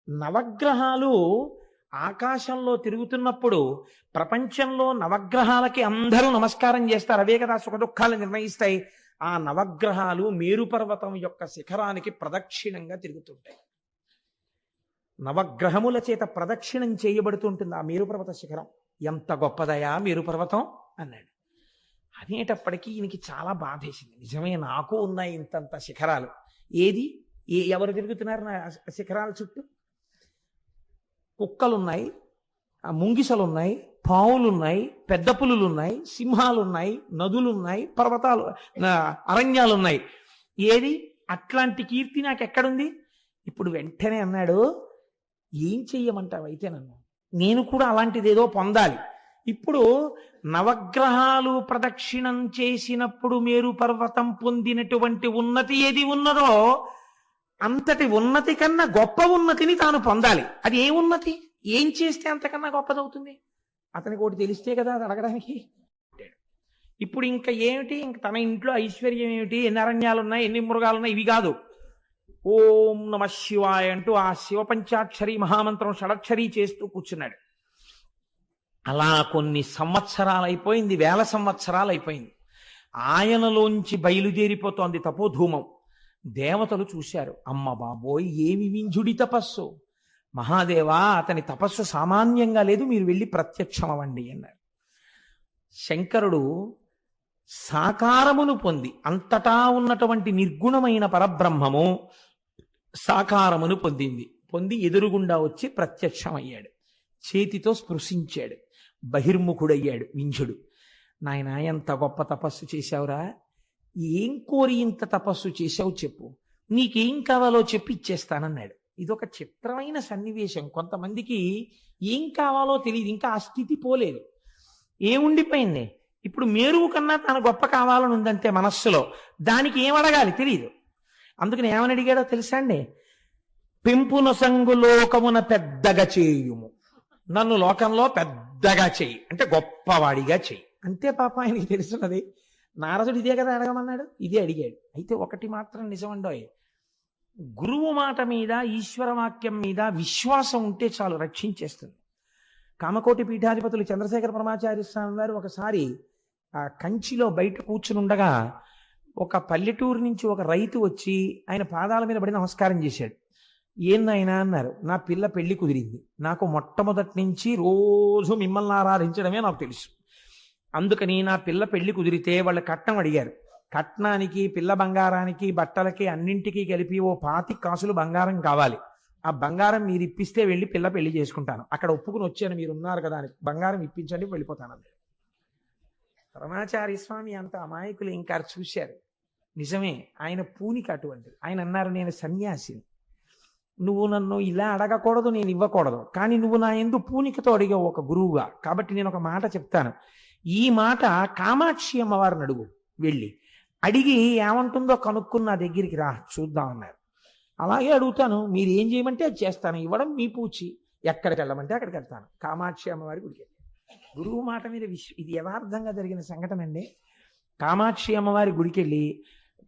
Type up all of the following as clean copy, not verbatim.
నవగ్రహాలు ఆకాశంలో తిరుగుతున్నప్పుడు ప్రపంచంలో నవగ్రహాలకి అందరూ నమస్కారం చేస్తారు. అవే కదా సుఖ దుఃఖాలు నిర్ణయిస్తాయి. ఆ నవగ్రహాలు మేరు పర్వతం యొక్క శిఖరానికి ప్రదక్షిణంగా తిరుగుతుంటాయి. నవగ్రహముల చేత ప్రదక్షిణం చేయబడుతుంటుంది ఆ మేరు పర్వత శిఖరం. ఎంత గొప్పదయా మేరు పర్వతం అన్నాడు. అనేటప్పటికీ ఈయనకి చాలా బాధేసింది. నిజమే, నాకు ఉన్నాయి ఇంతంత శిఖరాలు. ఏది ఎవరు తిరుగుతున్నారు నా శిఖరాల చుట్టూ? కుక్కలున్నాయి, ముంగిసలున్నాయి, పావులున్నాయి, పెద్ద పులులున్నాయి, సింహాలున్నాయి, నదులున్నాయి, పర్వతాలు, అరణ్యాలున్నాయి. ఏది అట్లాంటి కీర్తి నాకు ఎక్కడుంది? ఇప్పుడు వెంటనే అన్నాడు, ఏం చెయ్యమంటావు అయితే నన్ను? నేను కూడా అలాంటిది ఏదో పొందాలి. ఇప్పుడు నవగ్రహాలు ప్రదక్షిణం చేసినప్పుడు మేరు పర్వతం పొందినటువంటి ఉన్నతి ఏది ఉన్నదో అంతటి ఉన్నతి కన్నా గొప్ప ఉన్నతిని తాను పొందాలి. అది ఏ ఉన్నతి? ఏం చేస్తే అంతకన్నా గొప్పదవుతుంది? అతనికి ఒకటి తెలిస్తే కదా అది అడగడానికి. ఇప్పుడు ఇంకా ఏమిటి? ఇంక తన ఇంట్లో ఐశ్వర్యం ఏమిటి? ఎన్ని అరణ్యాలు ఉన్నాయి, ఎన్ని మృగాలు ఉన్నాయి, ఇవి కాదు. ఓం నమ శివాయ అంటూ ఆ శివ పంచాక్షరి మహామంత్రం షడక్షరి చేస్తూ కూర్చున్నాడు. అలా కొన్ని సంవత్సరాలు అయిపోయింది, వేల సంవత్సరాలు అయిపోయింది. ఆయనలోంచి బయలుదేరిపోతోంది తపోధూమం. దేవతలు చూశారు. అమ్మ బాబోయ్, ఏమి వింజుడి తపస్సు! మహాదేవా, అతని తపస్సు సామాన్యంగా లేదు, మీరు వెళ్ళి ప్రత్యక్షం అవ్వండి అన్నారు. శంకరుడు సాకారమును పొంది, అంతటా ఉన్నటువంటి నిర్గుణమైన పరబ్రహ్మము సాకారమును పొంది ఎదురుగుండా వచ్చి ప్రత్యక్షమయ్యాడు. చేతితో స్పృశించాడు. బహిర్ముఖుడయ్యాడు వింజుడు. నాయన, ఎంత గొప్ప తపస్సు చేశావురా! ఏం కోరి ఇంత తపస్సు చేశావు చెప్పు, నీకేం కావాలో చెప్పి ఇచ్చేస్తానన్నాడు. ఇదొక చిత్రమైన సన్నివేశం. కొంతమందికి ఏం కావాలో తెలియదు, ఇంకా ఆ స్థితి పోలేదు. ఏముండిపోయింది? ఇప్పుడు మేరువు కన్నా తను గొప్ప కావాలని ఉందంతే మనస్సులో. దానికి ఏం అడగాలి తెలియదు. అందుకని ఏమని అడిగాడో తెలుసా అండి? పెంపున సంగు లోకమున పెద్దగా చేయుము, నన్ను లోకంలో పెద్దగా చెయ్యి, అంటే గొప్పవాడిగా చెయ్యి. అంతే పాప ఆయనకి తెలుసున్నది. నారదుడు ఇదే కదా అడగమన్నాడు, ఇదే అడిగాడు. అయితే ఒకటి మాత్రం నిజమండోయ్, గురువు మాట మీద, ఈశ్వర వాక్యం మీద విశ్వాసం ఉంటే చాలు, రక్షించేస్తుంది. కామకోటి పీఠాధిపతులు చంద్రశేఖర పరమాచార్య స్వామి వారు ఒకసారి ఆ కంచిలో బయట కూర్చుని ఉండగా ఒక పల్లెటూరు నుంచి ఒక రైతు వచ్చి ఆయన పాదాల మీద పడి నమస్కారం చేశాడు. ఏందైనా అన్నారు. నా పిల్ల పెళ్లి కుదిరింది, నాకు మొట్టమొదటి నుంచి రోజు మిమ్మల్ని ఆరాధించడమే నాకు తెలుసు. అందుకని నా పిల్ల పెళ్లి కుదిరితే వాళ్ళ కట్నం అడిగారు. కట్నానికి, పిల్ల బంగారానికి, బట్టలకి అన్నింటికీ కలిపి ఓ 25 కాసులు బంగారం కావాలి. ఆ బంగారం మీరు ఇప్పిస్తే వెళ్ళి పిల్ల పెళ్లి చేసుకుంటాను. అక్కడ ఒప్పుకుని వచ్చాను, మీరు ఉన్నారు కదా అని. బంగారం ఇప్పించండి, వెళ్ళిపోతాను అన్నాడు. పరమాచార్య స్వామి అంత అమాయకులు ఇంకా చూశారు. నిజమే, ఆయన పూనిక అటువంటిది. ఆయన అన్నారు, నేను సన్యాసిని, నువ్వు నన్ను ఇలా అడగకూడదు, నేను ఇవ్వకూడదు, కానీ నువ్వు నా యందు పూనికతో అడిగావు ఒక గురువుగా, కాబట్టి నేను ఒక మాట చెప్తాను. ఈ మాట కామాక్షి అమ్మవారిని అడుగు, వెళ్ళి అడిగి ఏమంటుందో కనుక్కుని నా దగ్గరికి రా, చూద్దాం అన్నారు. అలాగే అడుగుతాను, మీరు ఏం చేయమంటే అది చేస్తాను, ఇవ్వడం మీ పూచి, ఎక్కడికి వెళ్ళమంటే అక్కడికి వెళ్తాను. కామాక్షి అమ్మవారి గుడికి గురువు మాట మీద ఇది యథార్థంగా జరిగిన సంఘటన అండి. కామాక్షి అమ్మవారి గుడికి వెళ్ళి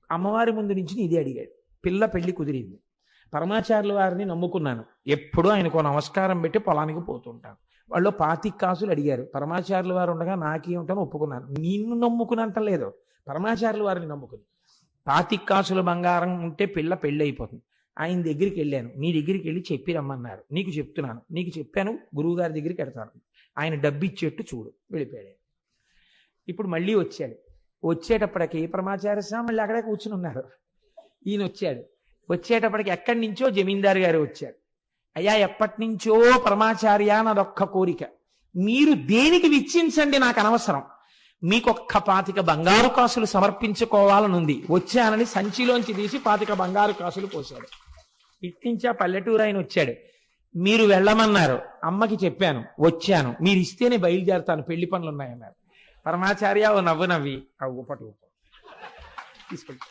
అమ్మవారి ముందు నుంచి ఇదే అడిగాడు. పిల్ల పెళ్లి కుదిరింది, పరమాచార్యుల వారిని నమ్ముకున్నాను, ఎప్పుడూ ఆయనకు నమస్కారం పెట్టి పొలానికి పోతుంటాను. వాళ్ళు 25 కాసులు అడిగారు. పరమాచార్యుల వారు ఉండగా నాకేమిటని ఒప్పుకున్నాను. నిన్ను నమ్ముకునంటలేదు, పరమాచార్యుల వారిని నమ్ముకుని. 25 కాసుల బంగారం ఉంటే పిల్ల పెళ్ళి అయిపోతుంది. ఆయన దగ్గరికి వెళ్ళాను, నీ దగ్గరికి వెళ్ళి చెప్పి రమ్మన్నారు, నీకు చెప్తున్నాను, నీకు చెప్పాను, గురువు గారి దగ్గరికి వెళ్తాను, ఆయన డబ్బు ఇచ్చేట్టు చూడు, వెళ్ళిపోయాడు. ఇప్పుడు మళ్ళీ వచ్చాడు. వచ్చేటప్పటికి పరమాచార్య స్వామి మళ్ళీ అక్కడే కూర్చుని ఉన్నారు. ఈయన వచ్చాడు. వచ్చేటప్పటికి ఎక్కడి నుంచో జమీందారు గారు వచ్చారు. అయ్యా, ఎప్పటి నుంచో పరమాచార్య నాదొక్క కోరిక, మీరు దేనికి విచ్చించండి, నాకు అనవసరం, మీకొక్క 25 బంగారు కాసులు సమర్పించుకోవాలనుంది, వచ్చానని సంచిలోంచి తీసి 25 బంగారు కాసులు పోశాడు. ఇట్టించా పల్లెటూరు ఆయన వచ్చాడు. మీరు వెళ్ళమన్నారు, అమ్మకి చెప్పాను, వచ్చాను, మీరు ఇస్తేనే బయలుదేరుతాను, పెళ్లి పనులు ఉన్నాయన్నారు. పరమాచార్య ఓ నవ్వు నవ్వి, ఆ ఊపటి తీసుకెళ్ళి